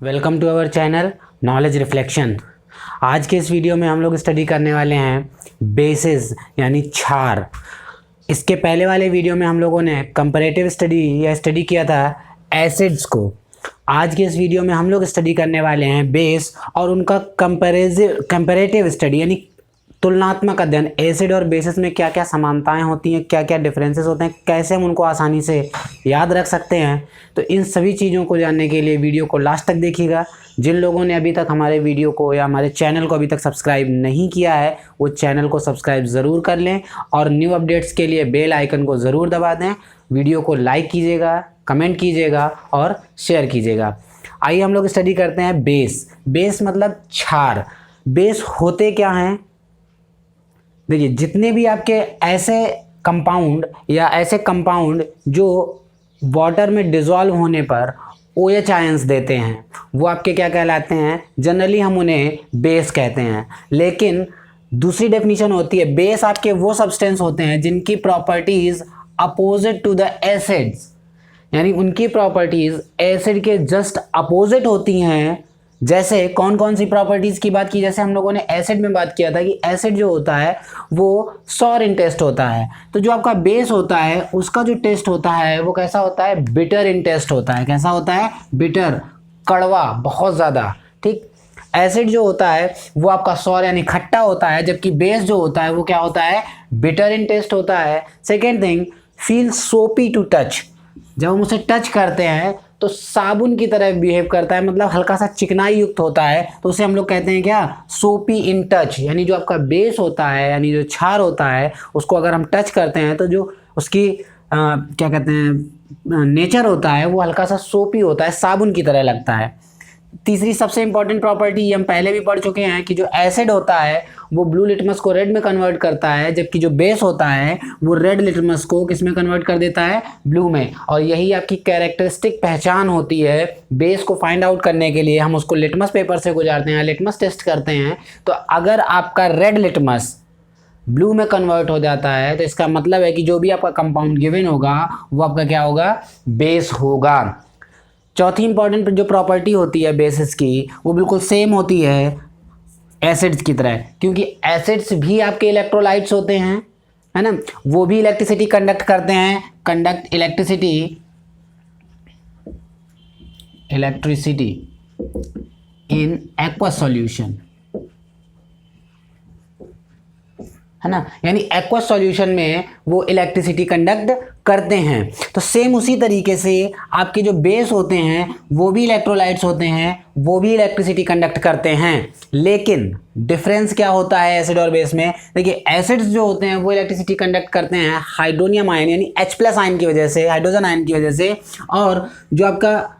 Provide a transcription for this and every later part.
Welcome to our channel Knowledge Reflection. आज के इस वीडियो में हम लोग स्टडी करने वाले हैं बेसिस यानी क्षार। इसके पहले वाले वीडियो में हम लोगों ने कंपैरेटिव स्टडी या स्टडी किया था एसिड्स को। आज के इस वीडियो में हम लोग स्टडी करने वाले हैं बेस और उनका कंपैरेटिव स्टडी यानी तुलनात्मक अध्ययन। एसिड और बेसिस में क्या क्या समानताएं होती हैं, क्या क्या डिफरेंसेस होते हैं, कैसे हम उनको आसानी से याद रख सकते हैं। तो इन सभी चीज़ों को जानने के लिए वीडियो को लास्ट तक देखिएगा। जिन लोगों ने अभी तक हमारे वीडियो को या हमारे चैनल को अभी तक सब्सक्राइब नहीं किया है वो चैनल को सब्सक्राइब ज़रूर कर लें और न्यू अपडेट्स के लिए बेल आइकन को ज़रूर दबा दें। वीडियो को लाइक कीजिएगा, कमेंट कीजिएगा और शेयर कीजिएगा। आइए हम लोग स्टडी करते हैं बेस। बेस मतलब क्षार। बेस होते क्या हैं? देखिए, जितने भी आपके ऐसे कंपाउंड या ऐसे कंपाउंड जो वाटर में डिज़ोल्व होने पर OH आयंस देते हैं वो आपके क्या कहलाते हैं? जनरली हम उन्हें बेस कहते हैं। लेकिन दूसरी डेफिनेशन होती है, बेस आपके वो सब्सटेंस होते हैं जिनकी properties opposite to the acids, यानी उनकी प्रॉपर्टीज़ एसिड के जस्ट अपोजिट होती हैं। जैसे कौन कौन सी प्रॉपर्टीज़ की बात की? जैसे हम लोगों ने एसिड में बात किया था कि एसिड जो होता है वो सॉर इन टेस्ट होता है। तो जो आपका बेस होता है उसका जो टेस्ट होता है वो कैसा होता है? बिटर इन टेस्ट होता है। कैसा होता है? बिटर, कड़वा, बहुत ज़्यादा। ठीक। एसिड जो होता है वो आपका सॉर यानी खट्टा होता है, जबकि बेस जो होता है वो क्या होता है? बिटर इन टेस्ट होता है। सेकेंड थिंग, फील सोपी टू टच। जब हम उसे टच करते हैं तो साबुन की तरह बिहेव करता है, मतलब हल्का सा चिकनाई युक्त होता है। तो उसे हम लोग कहते हैं क्या? सोपी इन टच। यानी जो आपका बेस होता है यानी जो क्षार होता है उसको अगर हम टच करते हैं तो जो उसकी क्या कहते हैं नेचर होता है वो हल्का सा सोपी होता है, साबुन की तरह लगता है। तीसरी सबसे इंपॉर्टेंट प्रॉपर्टी हम पहले भी पढ़ चुके हैं कि जो एसिड होता है वो ब्लू लिटमस को रेड में कन्वर्ट करता है, जबकि जो बेस होता है वो रेड लिटमस को किस में कन्वर्ट कर देता है? ब्लू में। और यही आपकी कैरेक्टरिस्टिक पहचान होती है। बेस को फाइंड आउट करने के लिए हम उसको लिटमस पेपर से गुजारते हैं, लिटमस टेस्ट करते हैं। तो अगर आपका रेड लिटमस ब्लू में कन्वर्ट हो जाता है तो इसका मतलब है कि जो भी आपका कंपाउंड गिवन होगा वो आपका क्या होगा? बेस होगा। चौथी इंपॉर्टेंट जो प्रॉपर्टी होती है बेसिस की वो बिल्कुल सेम होती है एसिड्स की तरह, क्योंकि एसिड्स भी आपके इलेक्ट्रोलाइट्स होते हैं, है ना? वो भी इलेक्ट्रिसिटी कंडक्ट करते हैं, conduct electricity in aqueous solution, है ना? यानी एक्वस सॉल्यूशन में वो इलेक्ट्रिसिटी कंडक्ट करते हैं। तो सेम उसी तरीके से आपके जो बेस होते हैं वो भी इलेक्ट्रोलाइट्स होते हैं, वो भी इलेक्ट्रिसिटी कंडक्ट करते हैं। लेकिन डिफरेंस क्या होता है एसिड और बेस में? देखिए, एसिड्स जो होते हैं वो इलेक्ट्रिसिटी कंडक्ट करते हैं हाइड्रोनियम आयन यानी H+ आयन की वजह से, हाइड्रोजन आयन की वजह से। और जो आपका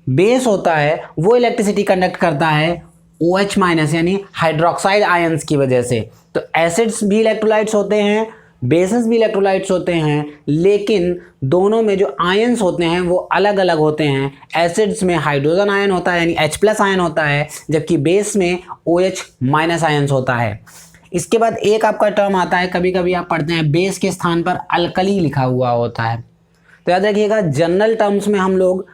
बेस होता है वो इलेक्ट्रिसिटी कंडक्ट करता है OH- यानी हाइड्रोक्साइड आयंस की वजह से। तो एसिड्स भी इलेक्ट्रोलाइट्स होते हैं, बेसिस भी इलेक्ट्रोलाइट्स होते हैं, लेकिन दोनों में जो आयंस होते हैं वो अलग अलग होते हैं। एसिड्स में हाइड्रोजन आयन होता है यानी H+ आयन होता है, जबकि बेस में OH- आयंस होता है। इसके बाद एक आपका टर्म आता है, कभी कभी आप पढ़ते हैं बेस के स्थान पर अल्कली लिखा हुआ होता है। तो याद रखिएगा, जनरल टर्म्स में हम लोग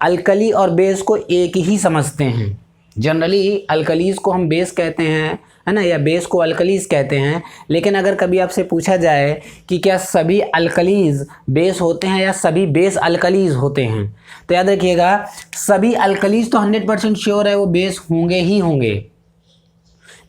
अल्कली और बेस को एक ही समझते हैं। जनरली अल्कलीज को हम बेस कहते हैं, है ना, या बेस को अल्कलीज कहते हैं। लेकिन अगर कभी आपसे पूछा जाए कि क्या सभी अल्कलीज बेस होते हैं या सभी बेस अल्कलीज होते हैं, तो याद रखिएगा सभी अल्कलीज तो 100% श्योर है वो बेस होंगे ही होंगे,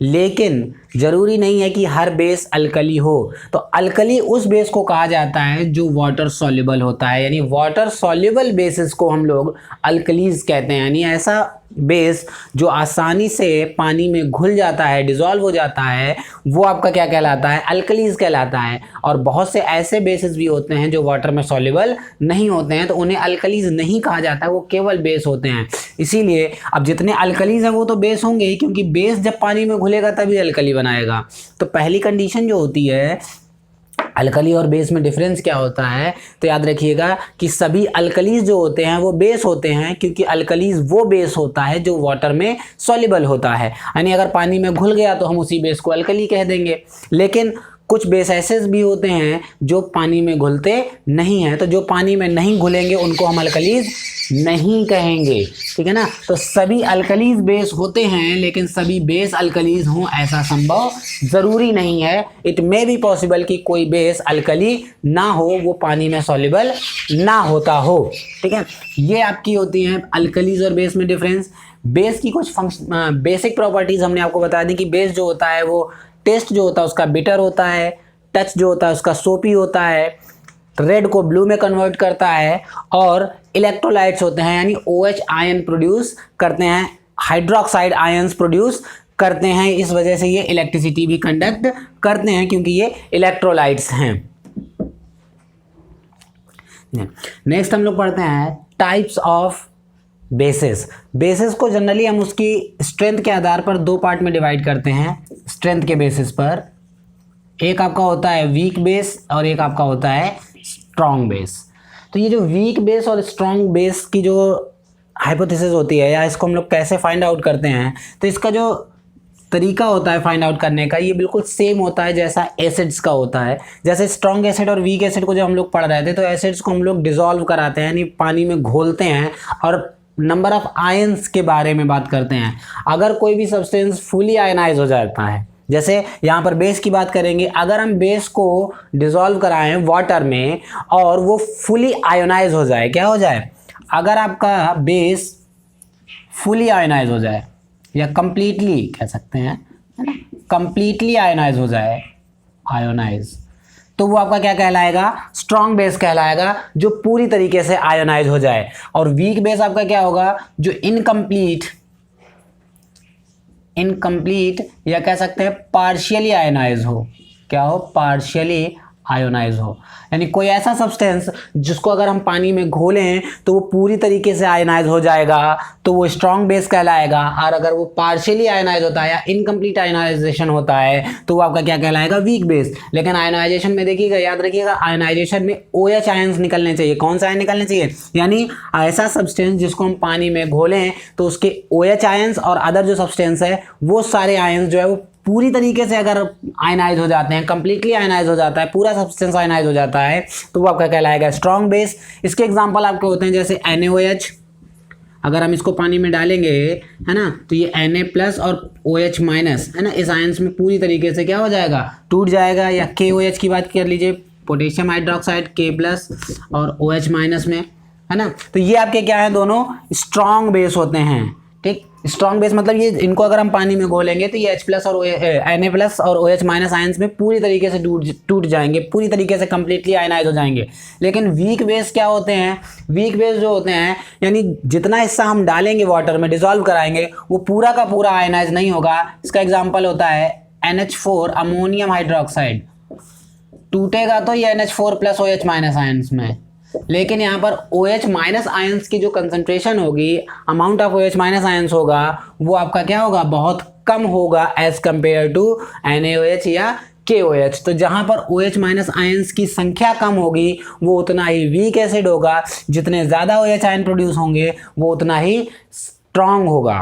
लेकिन जरूरी नहीं है कि हर बेस अल्कली हो। तो अल्कली उस बेस को कहा जाता है जो वाटर सॉल्युबल होता है, यानी वाटर सॉल्युबल बेसिस को हम लोग अल्कलीज कहते हैं। यानी ऐसा बेस जो आसानी से पानी में घुल जाता है, डिसॉल्व हो जाता है, वो आपका क्या कहलाता है? अल्कलीज कहलाता है। और बहुत से ऐसे बेसिस भी होते हैं जो वाटर में सॉल्युबल नहीं होते हैं, तो उन्हें अल्कलीज नहीं कहा जाता है, वो केवल बेस होते हैं। इसीलिए अब जितने अल्कलीज हैं वो तो बेस होंगे ही, क्योंकि बेस जब पानी में घुलेगा तभी अल्कली बनाएगा। तो पहली कंडीशन जो होती है अल्कली और बेस में डिफरेंस क्या होता है, तो याद रखिएगा कि सभी अल्कलीज जो होते हैं वो बेस होते हैं, क्योंकि अल्कलीज वो बेस होता है जो वाटर में सॉल्युबल होता है। यानी अगर पानी में घुल गया तो हम उसी बेस को अल्कली कह देंगे। लेकिन कुछ बेस ऐसे भी होते हैं जो पानी में घुलते नहीं हैं, तो जो पानी में नहीं घुलेंगे उनको हम अल्कलीज नहीं कहेंगे, ठीक है ना। तो सभी अल्कलीज बेस होते हैं, लेकिन सभी बेस अल्कलीज हों ऐसा संभव जरूरी नहीं है। इट मे बी पॉसिबल कि कोई बेस अल्कली ना हो, वो पानी में सॉल्युबल ना होता हो, ठीक है। ये आपकी होती हैं अल्कलीज और बेस में डिफरेंस। बेस की कुछ बेसिक प्रॉपर्टीज हमने आपको बता दी कि बेस जो होता है वो टेस्ट जो होता है उसका बिटर होता है, टच जो होता है उसका सोपी होता है, रेड को ब्लू में कन्वर्ट करता है, और इलेक्ट्रोलाइट्स होते हैं यानी OH आयन प्रोड्यूस करते हैं, हाइड्रोक्साइड आयंस प्रोड्यूस करते हैं। इस वजह से ये इलेक्ट्रिसिटी भी कंडक्ट करते हैं क्योंकि ये इलेक्ट्रोलाइट्स हैं। नेक्स्ट हम लोग पढ़ते हैं टाइप्स ऑफ बेसिस। बेसिस को जनरली हम उसकी स्ट्रेंथ के आधार पर दो पार्ट में डिवाइड करते हैं। स्ट्रेंथ के बेसिस पर एक आपका होता है वीक बेस और एक आपका होता है स्ट्रॉन्ग बेस। तो ये जो वीक बेस और स्ट्रॉन्ग बेस की जो हाइपोथेसिस होती है या इसको हम लोग कैसे फाइंड आउट करते हैं, तो इसका जो तरीका होता है फाइंड आउट करने का ये बिल्कुल सेम होता है जैसा एसिड्स का होता है। जैसे स्ट्रॉन्ग एसिड और वीक एसिड को जब हम लोग पढ़ रहे थे तो एसिड्स को हम लोग डिसॉल्व कराते हैं यानी पानी में घोलते हैं और नंबर ऑफ आयंस के बारे में बात करते हैं। अगर कोई भी सब्सटेंस फुली आयनाइज हो जाता है, जैसे यहाँ पर बेस की बात करेंगे, अगर हम बेस को डिसॉल्व कराएं वाटर में और वो फुली आयोनाइज हो जाए, क्या हो जाए, अगर आपका बेस फुली आयोनाइज हो जाए या कंप्लीटली कह सकते हैं, है ना, कंप्लीटली आयोनाइज हो जाए, आयोनाइज, तो वो आपका क्या कहलाएगा, स्ट्रॉन्ग बेस कहलाएगा, जो पूरी तरीके से आयोनाइज हो जाए। और वीक बेस आपका क्या होगा, जो इनकम्प्लीट या कह सकते हैं पार्शियली आयोनाइज हो। क्या हो, पार्शियली आयोनाइज हो, यानी कोई ऐसा सब्सटेंस जिसको अगर हम पानी में घोलें तो वो पूरी तरीके से आयनाइज हो जाएगा, तो वो स्ट्रॉन्ग बेस कहलाएगा। और अगर वो पार्शियली आयनाइज होता है या इनकम्प्लीट आयनाइजेशन होता है तो वो आपका क्या कहलाएगा, वीक बेस। लेकिन आयनाइजेशन में देखिएगा, याद रखिएगा, आयनाइजेशन में OH आयंस निकलने चाहिए। कौन सा आयन निकलने चाहिए, यानी ऐसा सब्सटेंस जिसको हम पानी में घोलें तो उसके OH आयंस और अदर जो सब्सटेंस है वो सारे आयंस जो है वो पूरी तरीके से अगर आयनाइज हो जाते हैं, कंप्लीटली आयनाइज हो जाता है, पूरा सब्सटेंस आयनाइज हो जाता है, तो वो आपका कहलाएगा स्ट्रॉन्ग बेस। इसके एग्जांपल आपके होते हैं जैसे NaOH, अगर हम इसको पानी में डालेंगे, है ना, तो ये Na+ और OH-, है ना, इस आयंस में पूरी तरीके से क्या हो जाएगा, टूट जाएगा। या KOH की बात कर लीजिए, पोटेशियम हाइड्रोक्साइड K+ और OH- में, है ना, तो ये आपके क्या है, दोनों स्ट्रॉन्ग बेस होते हैं, ठीक। स्ट्रॉन्ग बेस मतलब ये, इनको अगर हम पानी में घोलेंगे तो ये H+ और Na+ और OH- आयंस में पूरी तरीके से टूट जाएंगे, पूरी तरीके से कंप्लीटली आयनाइज हो जाएंगे। लेकिन वीक बेस क्या होते हैं, वीक बेस जो होते हैं यानी जितना हिस्सा हम डालेंगे वाटर में, डिसॉल्व कराएंगे, वो पूरा का पूरा आयनाइज नहीं होगा। इसका एग्जाम्पल होता है NH4 अमोनियम हाइड्रोक्साइड, टूटेगा तो ये NH4+ OH- आयंस में, लेकिन यहाँ पर OH- आयंस की जो कंसंट्रेशन होगी, अमाउंट ऑफ OH- आयंस होगा, वो आपका क्या होगा, बहुत कम होगा एज कंपेयर टू NaOH या KOH। तो जहाँ पर OH- आयंस की संख्या कम होगी वो उतना ही वीक एसिड होगा, जितने ज़्यादा OH आयन प्रोड्यूस होंगे वो उतना ही स्ट्रॉन्ग होगा।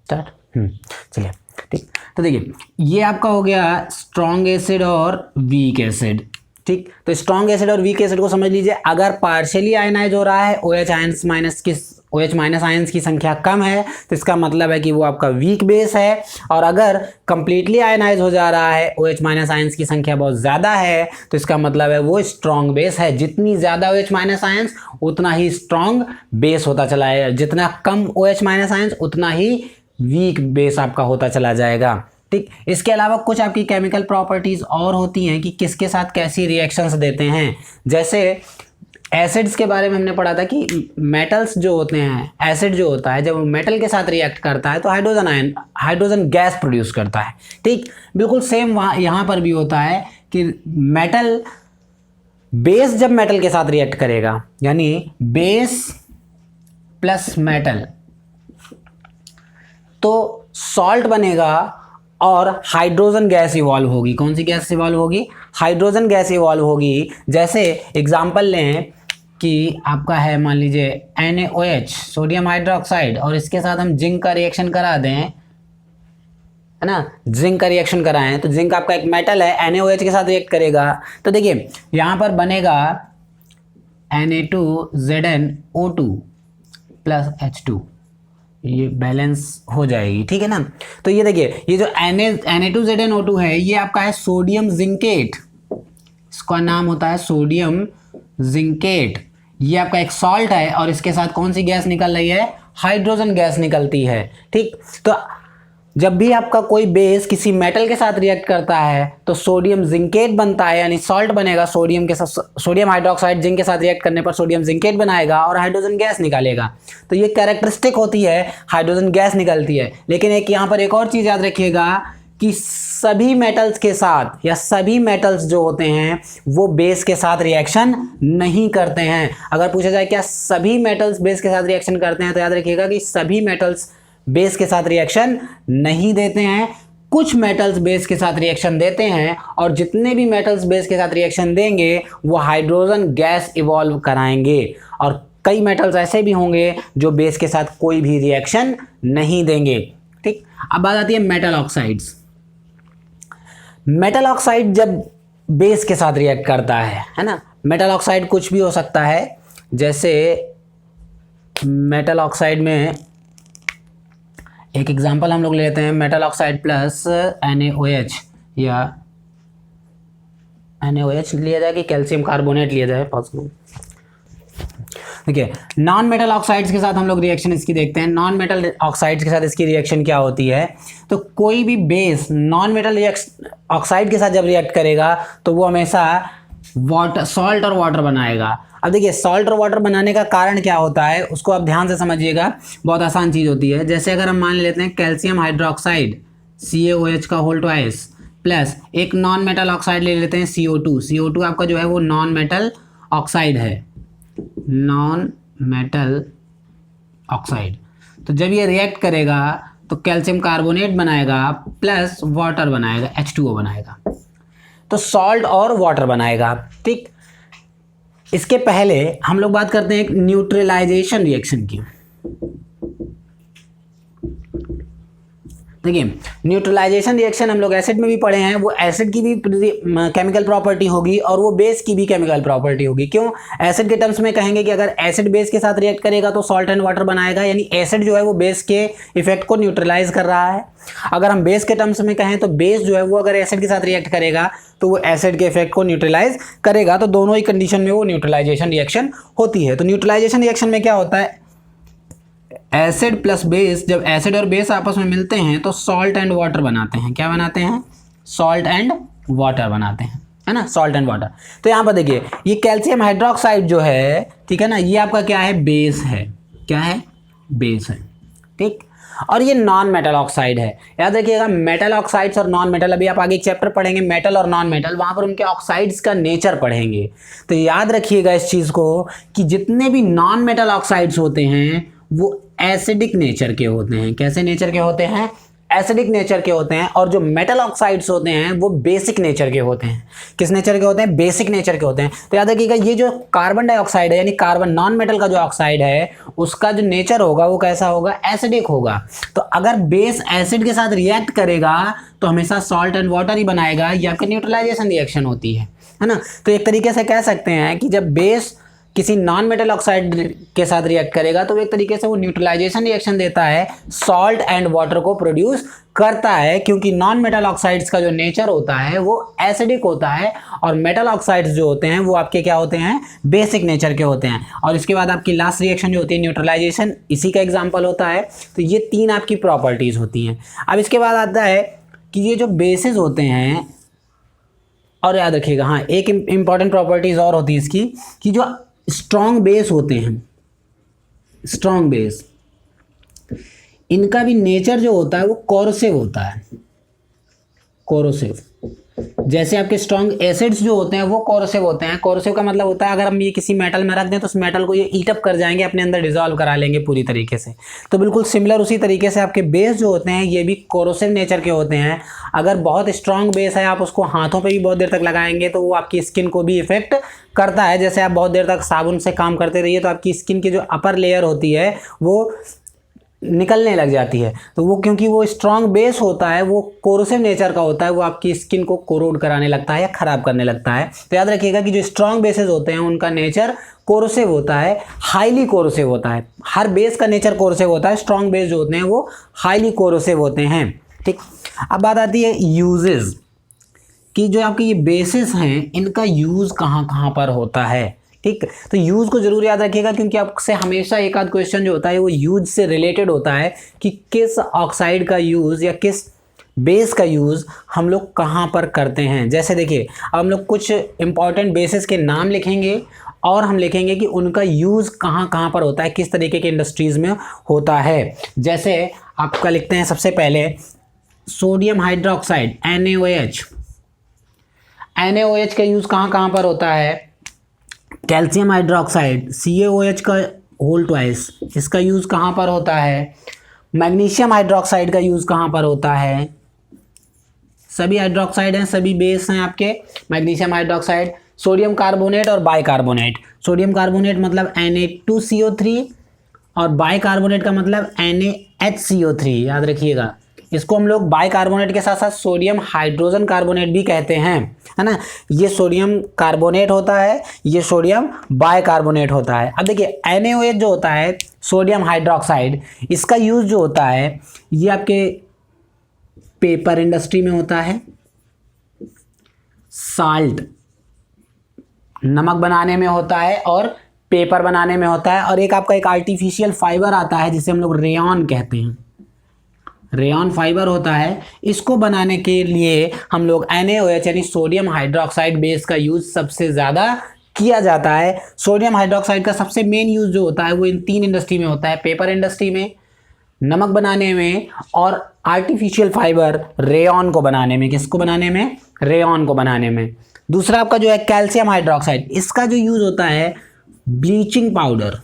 चलिए, ठीक। तो देखिए, ये आपका हो गया स्ट्रॉन्ग एसिड और वीक एसिड, ठीक। तो स्ट्रॉन्ग एसिड और वीक एसिड को समझ लीजिए, अगर पार्शियली आयनाइज हो रहा है, OH- आयंस की संख्या कम है, तो इसका मतलब है कि वो आपका वीक बेस है। और अगर कंप्लीटली आयनाइज हो जा रहा है, OH- आयंस की संख्या बहुत ज़्यादा है, तो इसका मतलब है वो स्ट्रॉन्ग बेस है। जितनी ज़्यादा OH- आयंस उतना ही स्ट्रॉन्ग बेस होता चला है, जितना कम OH- आयंस उतना ही वीक बेस आपका होता चला जाएगा, ठीक। इसके अलावा कुछ आपकी केमिकल प्रॉपर्टीज और होती हैं कि किसके साथ कैसी रिएक्शंस देते हैं। जैसे एसिड्स के बारे में हमने पढ़ा था कि मेटल्स जो होते हैं, एसिड जो होता है जब वो मेटल के साथ रिएक्ट करता है तो हाइड्रोजन गैस प्रोड्यूस करता है, ठीक। बिल्कुल सेम यहाँ पर भी होता है कि मेटल बेस जब मेटल के साथ रिएक्ट करेगा, यानी बेस प्लस मेटल, तो सॉल्ट बनेगा और हाइड्रोजन गैस इवॉल्व होगी। कौन सी गैस इवॉल्व होगी, हाइड्रोजन गैस इवॉल्व होगी। जैसे एग्जांपल लें कि आपका है, मान लीजिए NaOH सोडियम हाइड्रोक्साइड, और इसके साथ हम जिंक का रिएक्शन करा दें, है ना, जिंक का रिएक्शन कराएं तो जिंक आपका एक मेटल है, NaOH के साथ रिएक्ट करेगा। तो देखिए यहाँ पर बनेगा Na2ZnO2 प्लस H2, ये बैलेंस हो जाएगी, ठीक है ना। तो ये देखिए ये जो Na2ZnO2 है ये आपका है सोडियम जिंकेट, इसका नाम होता है सोडियम जिंकेट। ये आपका एक सॉल्ट है और इसके साथ कौन सी गैस निकल रही है, हाइड्रोजन गैस निकलती है, ठीक। तो जब भी आपका कोई बेस किसी मेटल के साथ रिएक्ट करता है तो सोडियम जिंकेट बनता है, यानी सॉल्ट बनेगा, सोडियम के साथ सोडियम हाइड्रोक्साइड जिंक के साथ रिएक्ट करने पर सोडियम जिंकेट बनाएगा और हाइड्रोजन गैस निकालेगा। तो ये कैरेक्टरिस्टिक होती है, हाइड्रोजन गैस निकलती है। लेकिन एक यहाँ पर एक और चीज़ याद रखिएगा कि सभी मेटल्स के साथ या सभी मेटल्स जो होते हैं वो बेस के साथ रिएक्शन नहीं करते हैं। अगर पूछा जाए क्या सभी मेटल्स बेस के साथ रिएक्शन करते हैं, तो याद रखिएगा कि सभी मेटल्स बेस के साथ रिएक्शन नहीं देते हैं। कुछ मेटल्स बेस के साथ रिएक्शन देते हैं और जितने भी मेटल्स बेस के साथ रिएक्शन देंगे वो हाइड्रोजन गैस इवॉल्व कराएंगे, और कई मेटल्स ऐसे भी होंगे जो बेस के साथ कोई भी रिएक्शन नहीं देंगे, ठीक। अब बात आती है मेटल ऑक्साइड्स। मेटल ऑक्साइड जब बेस के साथ रिएक्ट करता है ना, मेटल ऑक्साइड कुछ भी हो सकता है, जैसे मेटल ऑक्साइड में एक एग्जांपल हम लोग ले लेते हैं, मेटल ऑक्साइड प्लस NaOH, या NaOH लिया जाए कि कैल्शियम कार्बोनेट लिया जाए, देखिए नॉन मेटल ऑक्साइड्स के साथ हम लोग रिएक्शन इसकी देखते हैं। नॉन मेटल ऑक्साइड्स के साथ इसकी रिएक्शन क्या होती है, तो कोई भी बेस नॉन मेटल ऑक्साइड के साथ जब रिएक्ट करेगा तो वो हमेशा वाटर, सॉल्ट और वाटर बनाएगा। अब देखिए सॉल्ट और वाटर बनाने का कारण क्या होता है उसको आप ध्यान से समझिएगा, बहुत आसान चीज़ होती है। जैसे अगर हम मान लेते हैं कैल्शियम हाइड्रोक्साइड CaOH का होल ट्वाइस प्लस एक नॉन मेटल ऑक्साइड ले लेते हैं CO2 आपका जो है वो नॉन मेटल ऑक्साइड है, नॉन मेटल ऑक्साइड। तो जब ये रिएक्ट करेगा तो कैल्शियम कार्बोनेट बनाएगा प्लस वाटर बनाएगा, H2O बनाएगा, तो सॉल्ट और वाटर बनाएगा, ठीक। इसके पहले हम लोग बात करते हैं एक न्यूट्रलाइजेशन रिएक्शन की। देखिए न्यूट्रलाइजेशन रिएक्शन हम लोग एसिड में भी पढ़े हैं, वो एसिड की भी केमिकल प्रॉपर्टी होगी और वो बेस की भी केमिकल प्रॉपर्टी होगी। क्यों, एसिड के टर्म्स में कहेंगे कि अगर एसिड बेस के साथ रिएक्ट करेगा तो सॉल्ट एंड वाटर बनाएगा, यानी एसिड जो है वो बेस के इफेक्ट को न्यूट्रलाइज कर रहा है। अगर हम बेस के टर्म्स में कहें तो बेस जो है वो अगर एसिड के साथ रिएक्ट करेगा तो वो एसिड के इफेक्ट को न्यूट्रलाइज करेगा। तो दोनों ही कंडीशन में वो न्यूट्रलाइजेशन रिएक्शन होती है। तो न्यूट्रलाइजेशन रिएक्शन में क्या होता है, एसिड प्लस बेस, जब एसिड और बेस आपस में मिलते हैं तो सॉल्ट एंड वाटर बनाते हैं। क्या बनाते हैं, सॉल्ट एंड वाटर बनाते हैं, है ना, सॉल्ट एंड वाटर। तो यहाँ पर देखिए ये कैल्शियम हाइड्रोक्साइड जो है, ठीक है ना, ये आपका क्या है, बेस है। क्या है, बेस है, ठीक। और ये नॉन मेटल ऑक्साइड है। याद रखिएगा मेटल ऑक्साइड्स और नॉन मेटल, अभी आप आगे एक चैप्टर पढ़ेंगे मेटल और नॉन मेटल, वहाँ पर उनके ऑक्साइड्स का नेचर पढ़ेंगे। तो याद रखिएगा इस चीज़ को कि जितने भी नॉन मेटल ऑक्साइड्स होते हैं वो एसिडिक नेचर के होते हैं। कैसे नेचर के होते हैं, एसिडिक नेचर के होते हैं। और जो मेटल ऑक्साइड्स होते हैं वो बेसिक नेचर के होते हैं। किस नेचर के होते हैं, बेसिक नेचर के होते हैं। तो याद रखिएगा ये जो कार्बन डाइऑक्साइड है यानी कार्बन नॉन मेटल का जो ऑक्साइड है उसका जो नेचर होगा वो कैसा होगा, एसिडिक होगा। तो अगर बेस एसिड के साथ रिएक्ट करेगा तो हमेशा सॉल्ट एंड वाटर ही बनाएगा, या फिर न्यूट्रलाइजेशन रिएक्शन होती है ना। तो एक तरीके से कह सकते हैं कि जब बेस किसी नॉन मेटल ऑक्साइड के साथ रिएक्ट करेगा तो एक तरीके से वो न्यूट्रलाइजेशन रिएक्शन देता है, सॉल्ट एंड वाटर को प्रोड्यूस करता है, क्योंकि नॉन मेटल ऑक्साइड्स का जो नेचर होता है वो एसिडिक होता है और मेटल ऑक्साइड्स जो होते हैं वो आपके क्या होते हैं, बेसिक नेचर के होते हैं। और इसके बाद आपकी लास्ट रिएक्शन जो होती है न्यूट्रलाइजेशन, इसी का एग्जाम्पल होता है। तो ये तीन आपकी प्रॉपर्टीज होती हैं। अब इसके बाद आता है कि ये जो बेसिस होते हैं, और याद रखिएगा हाँ एक इंपॉर्टेंट प्रॉपर्टीज और होती है इसकी, कि जो स्ट्रॉन्ग बेस होते हैं, स्ट्रॉन्ग बेस, इनका भी नेचर जो होता है वो कोरोसिव होता है, कोरोसिव। जैसे आपके स्ट्रॉन्ग एसिड्स जो होते हैं वो कोरोसिव होते हैं। कोरोसिव का मतलब होता है अगर हम ये किसी मेटल में रख दें तो उस मेटल को ये ईट अप कर जाएंगे, अपने अंदर डिजॉल्व करा लेंगे पूरी तरीके से। तो बिल्कुल सिमिलर उसी तरीके से आपके बेस जो होते हैं ये भी कोरोसिव नेचर के होते हैं। अगर बहुत स्ट्रॉन्ग बेस है आप उसको हाथों पे भी बहुत देर तक लगाएंगे तो वो आपकी स्किन को भी इफेक्ट करता है। जैसे आप बहुत देर तक साबुन से काम करते रहिए तो आपकी स्किन की जो अपर लेयर होती है वो निकलने लग जाती है। तो वो क्योंकि वो स्ट्रॉन्ग बेस होता है, वो कोरोसिव नेचर का होता है, वो आपकी स्किन को कोरोड कराने लगता है या ख़राब करने लगता है। तो याद रखिएगा कि जो स्ट्रॉन्ग बेसेस होते हैं उनका नेचर कोरोसिव होता है, हाईली कोरोसिव होता है। हर बेस का नेचर कोरोसिव होता है, स्ट्रॉन्ग बेस जो होते हैं वो हाईली कोरोसिव होते हैं। ठीक, अब बात आती है यूजेस कि जो आपके ये बेसिस हैं इनका यूज़ कहाँ कहाँ पर होता है। ठीक, तो यूज़ को जरूर याद रखिएगा क्योंकि आपसे हमेशा एक आध क्वेश्चन जो होता है वो यूज से रिलेटेड होता है कि किस ऑक्साइड का यूज़ या किस बेस का यूज़ हम लोग कहाँ पर करते हैं। जैसे देखिए, अब हम लोग कुछ इंपॉर्टेंट बेसिस के नाम लिखेंगे और हम लिखेंगे कि उनका यूज़ कहाँ कहाँ पर होता है, किस तरीके के इंडस्ट्रीज़ में होता है। जैसे आपका लिखते हैं सबसे पहले सोडियम हाइड्रोक्साइड NaOH। NaOH का यूज़ कहाँ कहाँ पर होता है। कैल्शियम हाइड्रोक्साइड CaOH का होल ट्वाइस, इसका यूज़ कहाँ पर होता है। मैग्नीशियम हाइड्रोक्साइड का यूज़ कहाँ पर होता है। सभी हाइड्रोक्साइड हैं, सभी बेस हैं आपके। मैग्नीशियम हाइड्रोक्साइड, सोडियम कार्बोनेट और बाइकार्बोनेट। सोडियम कार्बोनेट मतलब Na2CO3 और बाइकार्बोनेट का मतलब NaHCO3। याद रखिएगा, इसको हम लोग बाइकार्बोनेट के साथ साथ सोडियम हाइड्रोजन कार्बोनेट भी कहते हैं, है ना। ये सोडियम कार्बोनेट होता है, ये सोडियम बाइकार्बोनेट होता है। अब देखिए NaOH जो होता है सोडियम हाइड्रोक्साइड, इसका यूज़ जो होता है ये आपके पेपर इंडस्ट्री में होता है, साल्ट नमक बनाने में होता है और पेपर बनाने में होता है। और एक आपका एक आर्टिफिशियल फाइबर आता है जिसे हम लोग रेयॉन कहते हैं, रेयॉन फाइबर होता है। इसको बनाने के लिए हम लोग NaOH यानी सोडियम हाइड्रोक्साइड बेस का यूज़ सबसे ज़्यादा किया जाता है। सोडियम हाइड्रोक्साइड का सबसे मेन यूज़ जो होता है वो इन तीन इंडस्ट्री में होता है, पेपर इंडस्ट्री में, नमक बनाने में और आर्टिफिशियल फाइबर रेयॉन को बनाने में। किसको बनाने में, रेयॉन को बनाने में। दूसरा आपका जो है कैल्शियम हाइड्रोक्साइड, इसका जो यूज़ होता है ब्लीचिंग पाउडर,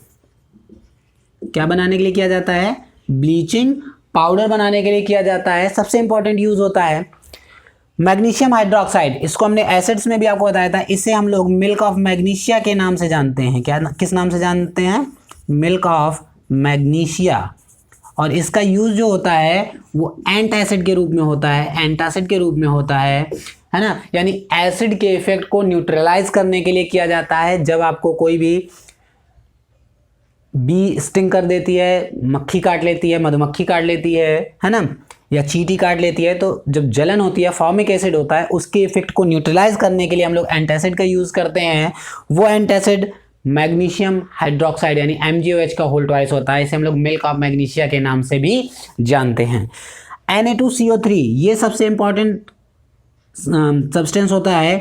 क्या बनाने के लिए किया जाता है, ब्लीचिंग पाउडर बनाने के लिए किया जाता है। सबसे इंपॉर्टेंट यूज़ होता है मैग्नीशियम हाइड्रोक्साइड, इसको हमने एसिड्स में भी आपको बताया था, इसे हम लोग मिल्क ऑफ मैग्नीशिया के नाम से जानते हैं। क्या, किस नाम से जानते हैं, मिल्क ऑफ मैग्नीशिया। और इसका यूज़ जो होता है वो एंटासिड के रूप में होता है, एंटासिड के रूप में होता है ना। यानी एसिड के इफेक्ट को न्यूट्रलाइज करने के लिए किया जाता है। जब आपको कोई भी बी स्टिंग कर देती है, मक्खी काट लेती है, मधुमक्खी काट लेती है ना, या चींटी काट लेती है, तो जब जलन होती है, फॉर्मिक एसिड होता है, उसके इफेक्ट को न्यूट्रलाइज करने के लिए हम लोग एंटासिड का यूज़ करते हैं। वो एंटासिड मैग्नीशियम हाइड्रोक्साइड यानी MgOH का होल ट्वाइस होता है। इसे हम लोग मिल्क ऑफ मैग्नीशिया के नाम से भी जानते हैं। Na2CO3 ये सबसे इंपॉर्टेंट सब्सटेंस होता है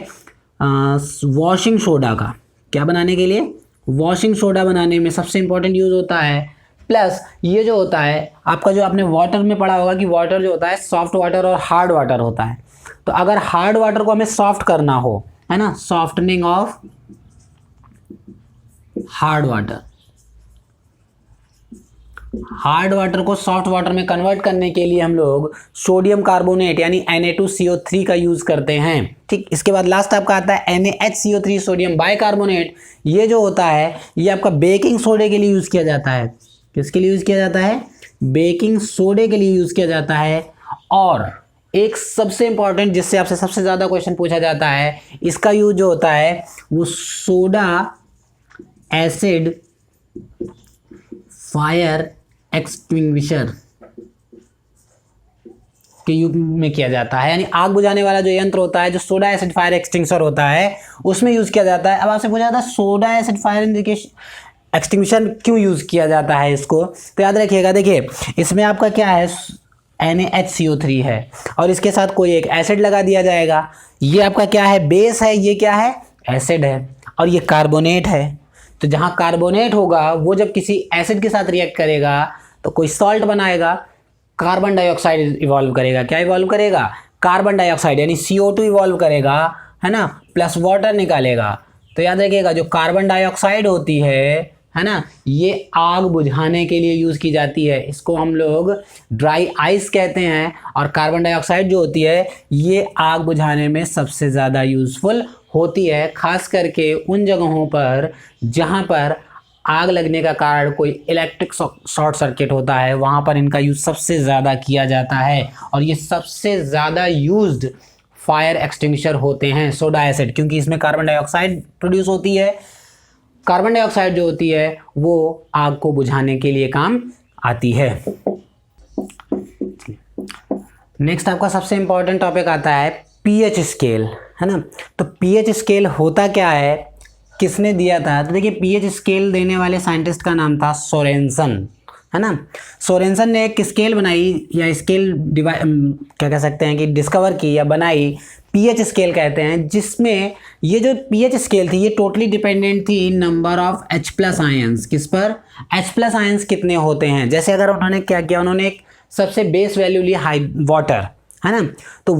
वॉशिंग सोडा का। क्या बनाने के लिए, वॉशिंग सोडा बनाने में सबसे इंपॉर्टेंट यूज़ होता है। प्लस ये जो होता है आपका, जो आपने वाटर में पढ़ा होगा कि वाटर जो होता है सॉफ्ट वाटर और हार्ड वाटर होता है। तो अगर हार्ड वाटर को हमें सॉफ्ट करना हो, है ना, softening of hard water, hard water को सॉफ्ट वाटर में कन्वर्ट करने के लिए हम लोग सोडियम कार्बोनेट यानी Na2CO3 का यूज़ करते हैं। ठीक, इसके बाद लास्ट आपका आता है NaHCO3 सोडियम बाइकार्बोनेट। ये जो होता है ये आपका बेकिंग सोडे के लिए यूज़ किया जाता है। किसके लिए यूज़ किया जाता है, बेकिंग सोडे के लिए यूज़ किया जाता है। और एक सबसे इंपॉर्टेंट जिससे आपसे सबसे ज़्यादा क्वेश्चन पूछा जाता है, इसका यूज़ जो होता है वो सोडा एसिड फायर एक्सटिंग्विशर के युग में किया जाता है। यानी आग बुझाने वाला जो यंत्र होता है, जो सोडा एसिड फायर एक्सटिंग्विशर होता है, उसमें यूज़ किया जाता है। अब आपसे पूछा जाता है सोडा एसिड फायर एक्सटिंग्विशर क्यों यूज़ किया जाता है इसको, तो याद रखिएगा, देखिए इसमें आपका क्या है, NaHCO3 है और इसके साथ कोई एक एसिड लगा दिया जाएगा। ये आपका क्या है, बेस है, ये क्या है, एसिड है, और ये कार्बोनेट है। तो जहाँ कार्बोनेट होगा वो जब किसी एसिड के साथ रिएक्ट करेगा तो कोई सॉल्ट बनाएगा, कार्बन डाइऑक्साइड इवॉल्व करेगा। क्या इवॉल्व करेगा, कार्बन डाइऑक्साइड यानी CO2 इवॉल्व करेगा, है ना, प्लस वाटर निकालेगा। तो याद रखिएगा जो कार्बन डाइऑक्साइड होती है ना, ये आग बुझाने के लिए यूज़ की जाती है। इसको हम लोग ड्राई आइस कहते हैं। और कार्बन डाइऑक्साइड जो होती है ये आग बुझाने में सबसे ज़्यादा यूज़फुल होती है, खास करके उन जगहों पर जहाँ पर आग लगने का कारण कोई इलेक्ट्रिक शॉर्ट सर्किट होता है, वहाँ पर इनका यूज़ सबसे ज़्यादा किया जाता है। और ये सबसे ज़्यादा यूज्ड फायर एक्सटिंग्विशर होते हैं सोडा एसिड, क्योंकि इसमें कार्बन डाइऑक्साइड प्रोड्यूस होती है। कार्बन डाइऑक्साइड जो होती है वो आग को बुझाने के लिए काम आती है। नेक्स्ट आपका सबसे इंपॉर्टेंट टॉपिक आता है पीएच स्केल, है ना। तो पीएच स्केल होता क्या है, किसने दिया था? तो देखिए, पीएच स्केल देने वाले साइंटिस्ट का नाम था सोरेनसन, है ना। सोरेनसन ने एक स्केल बनाई या स्केल क्या कह सकते हैं कि डिस्कवर की या बनाई, पीएच स्केल कहते हैं, जिसमें ये जो पीएच स्केल थी ये टोटली डिपेंडेंट थी number of H plus ions. किस पर? H प्लस आयंस कितने होते हैं। जैसे अगर उन्होंने क्या किया, उन्होंने एक सबसे बेस वैल्यू ली वाटर, है ना। तो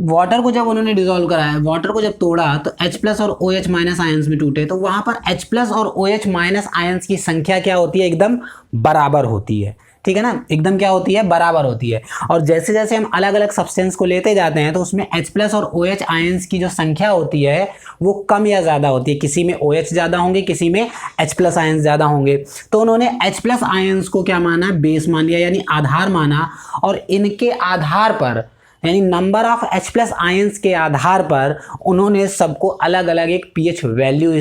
वाटर को जब उन्होंने डिसॉल्व कराया, वाटर को जब तोड़ा तो H प्लस और OH माइनस आयंस में टूटे, तो वहाँ पर H प्लस और OH माइनस आयंस की संख्या क्या होती है? एकदम बराबर होती है, ठीक है ना। एकदम क्या होती है? बराबर होती है। और जैसे जैसे हम अलग अलग सब्सटेंस को लेते जाते हैं तो उसमें H प्लस और OH आयंस की जो संख्या होती है वो कम या ज़्यादा होती है। किसी में OH ज़्यादा होंगे, किसी में H प्लस आयंस ज़्यादा होंगे। तो उन्होंने H प्लस आयंस को क्या माना? बेस मान लिया, यानी आधार माना। और इनके आधार पर, यानी number of H plus ions के आधार पर उन्होंने सबको अलग अलग एक पीएच वैल्यू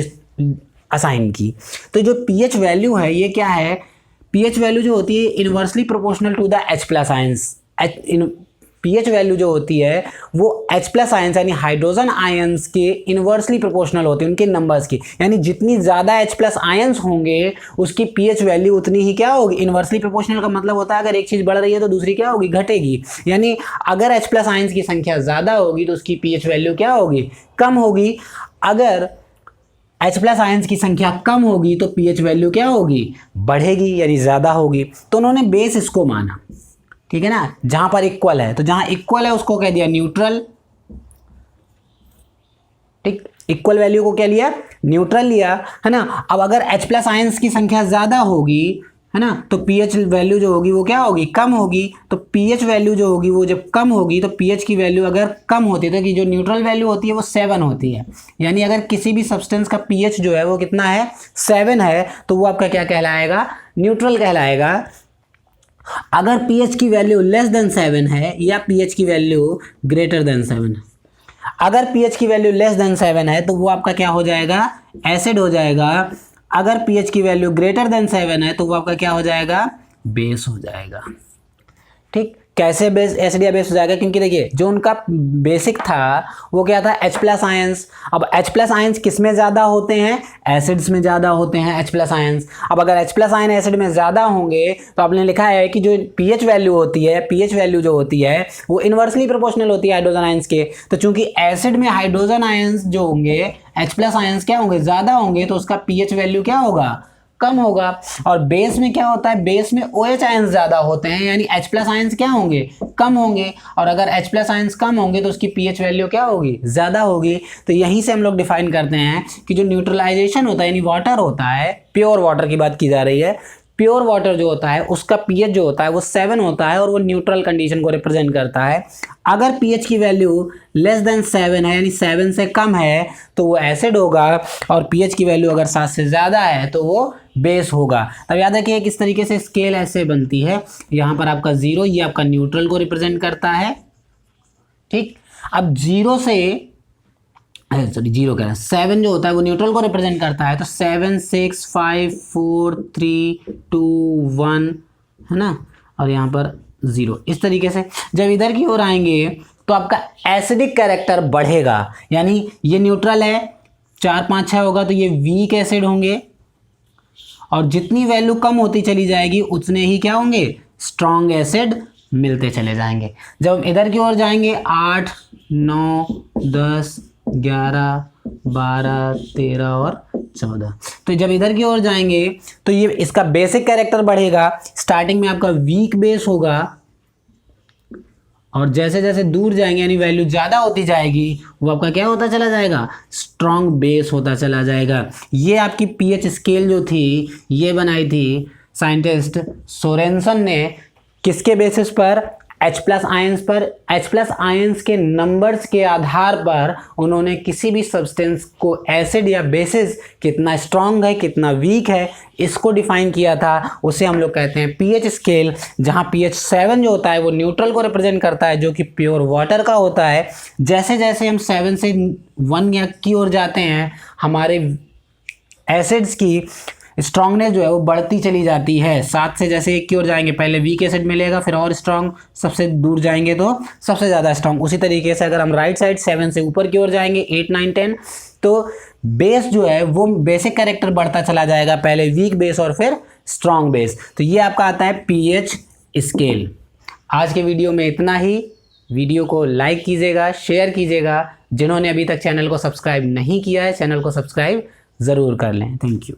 असाइन की। तो जो पीएच वैल्यू है ये क्या है? पीएच वैल्यू जो होती है inversely proportional to the H plus ions. PH value जो होती है वो H प्लस आयंस यानी हाइड्रोजन आयंस के इनवर्सली प्रोपोर्शनल होती है, उनके नंबर्स की। यानी जितनी ज़्यादा H प्लस आयंस होंगे उसकी पीएच वैल्यू उतनी ही क्या होगी? इनवर्सली प्रोपोर्शनल का मतलब होता है अगर एक चीज़ बढ़ रही है तो दूसरी क्या होगी? घटेगी। यानी अगर H प्लस आयंस की संख्या ज़्यादा होगी तो उसकी पीएच वैल्यू क्या होगी? कम होगी। अगर H प्लस आयंस की संख्या कम होगी तो पीएच वैल्यू क्या होगी? बढ़ेगी, यानी ज़्यादा होगी। तो उन्होंने बेस इसको माना, ठीक है ना। जहां पर इक्वल है, तो जहां इक्वल है उसको कह दिया न्यूट्रल, ठीक। इक्वल वैल्यू को क्या लिया? न्यूट्रल लिया, है ना। अब अगर H प्लस आयंस की संख्या ज़्यादा होगी, है ना, तो पीएच वैल्यू जो होगी वो क्या होगी? कम होगी। तो पीएच वैल्यू जो होगी वो जब कम होगी तो पीएच की वैल्यू अगर कम होती है तो कि जो न्यूट्रल वैल्यू होती है वो 7 होती है। यानी अगर किसी भी सब्सटेंस का पीएच जो है वो कितना है? 7 है, तो वो आपका क्या कहलाएगा? न्यूट्रल कहलाएगा। अगर पीएच की वैल्यू लेस देन 7 है या पीएच की वैल्यू ग्रेटर देन 7 है, अगर पीएच की वैल्यू लेस देन 7 है तो वो आपका क्या हो जाएगा? एसिड हो जाएगा। अगर पीएच की वैल्यू ग्रेटर देन 7 है तो वो आपका क्या हो जाएगा? बेस हो जाएगा, ठीक। कैसे बेस, एसिड या बेस हो जाएगा? क्योंकि देखिए जो उनका बेसिक था वो क्या था? H plus ions. अब H प्लस आयंस किस में ज़्यादा होते हैं? एसिड्स में ज़्यादा होते हैं H प्लस आयंस। अब अगर H प्लस आयन एसिड में ज़्यादा होंगे तो आपने लिखा है कि जो पीएच वैल्यू होती है, पीएच वैल्यू जो होती है वो इन्वर्सली प्रोपोर्शनल होती है हाइड्रोजन आयंस के। तो चूंकि एसिड में हाइड्रोजन आयंस जो होंगे, H प्लस आयंस क्या होंगे? ज़्यादा होंगे, तो उसका पीएच वैल्यू क्या होगा? कम होगा। और बेस में क्या होता है? बेस में OH आयंस ज़्यादा होते हैं, यानी H प्लस आयंस क्या होंगे? कम होंगे। और अगर H प्लस आयंस कम होंगे तो उसकी पीएच वैल्यू क्या होगी? ज़्यादा होगी। तो यहीं से हम लोग डिफाइन करते हैं कि जो न्यूट्रलाइजेशन होता है, यानी वाटर होता है, प्योर वाटर की बात की जा रही है, प्योर वाटर जो होता है उसका पीएच जो होता है वो 7 होता है और वो न्यूट्रल कंडीशन को रिप्रेजेंट करता है। अगर पीएच की वैल्यू लेस देन 7 है, यानी 7 से कम है, तो वो एसिड होगा। और पीएच की वैल्यू अगर 7 से ज़्यादा है तो वो बेस होगा। तब याद रखिए किस तरीके से स्केल ऐसे बनती है। यहाँ पर आपका 0 ये आपका न्यूट्रल को रिप्रेजेंट करता है, ठीक। अब 0 से सॉरी 0 कह रहा है, 7 जो होता है वो न्यूट्रल को रिप्रेजेंट करता है। तो 7 6 5 4 3 2 1, है ना। और यहाँ पर 0। इस तरीके से जब इधर की ओर आएंगे तो आपका एसिडिक कैरेक्टर बढ़ेगा, यानी ये न्यूट्रल है, 4 5 6 होगा तो ये वीक एसिड होंगे। और जितनी वैल्यू कम होती चली जाएगी उतने ही क्या होंगे? स्ट्रॉन्ग एसिड मिलते चले जाएंगे। जब हम इधर की ओर जाएंगे 8 9 10 11 12 13 और 14, तो जब इधर की ओर जाएंगे तो ये इसका बेसिक कैरेक्टर बढ़ेगा। स्टार्टिंग में आपका वीक बेस होगा और जैसे जैसे दूर जाएंगे यानी वैल्यू ज़्यादा होती जाएगी वो आपका क्या होता चला जाएगा? स्ट्रॉन्ग बेस होता चला जाएगा। ये आपकी पीएच स्केल जो थी ये बनाई थी साइंटिस्ट सोरेनसन ने, किसके बेसिस पर? H+ आयंस के नंबर्स के आधार पर उन्होंने किसी भी सब्सटेंस को एसिड या बेसिस कितना स्ट्रांग है कितना वीक है इसको डिफाइन किया था। उसे हम लोग कहते हैं pH स्केल, जहां pH 7 जो होता है वो न्यूट्रल को रिप्रेजेंट करता है जो कि प्योर वाटर का होता है। जैसे जैसे हम 7 से 1 की ओर जाते हैं हमारे एसिड्स की स्ट्रांगनेस जो है वो बढ़ती चली जाती है। 7 से जैसे 1 की ओर जाएंगे पहले वीक एसिड मिलेगा, फिर और स्ट्रांग, सबसे दूर जाएंगे तो सबसे ज़्यादा स्ट्रांग। उसी तरीके से अगर हम राइट साइड 7 से ऊपर की ओर जाएंगे 8, 9, 10 तो बेस जो है वो बेसिक कैरेक्टर बढ़ता चला जाएगा, पहले वीक बेस और फिर स्ट्रांग बेस। तो ये आपका आता है pH स्केल। आज के वीडियो में इतना ही। वीडियो को लाइक कीजिएगा, शेयर कीजिएगा। जिन्होंने अभी तक चैनल को सब्सक्राइब नहीं किया है चैनल को सब्सक्राइब ज़रूर कर लें। Thank you.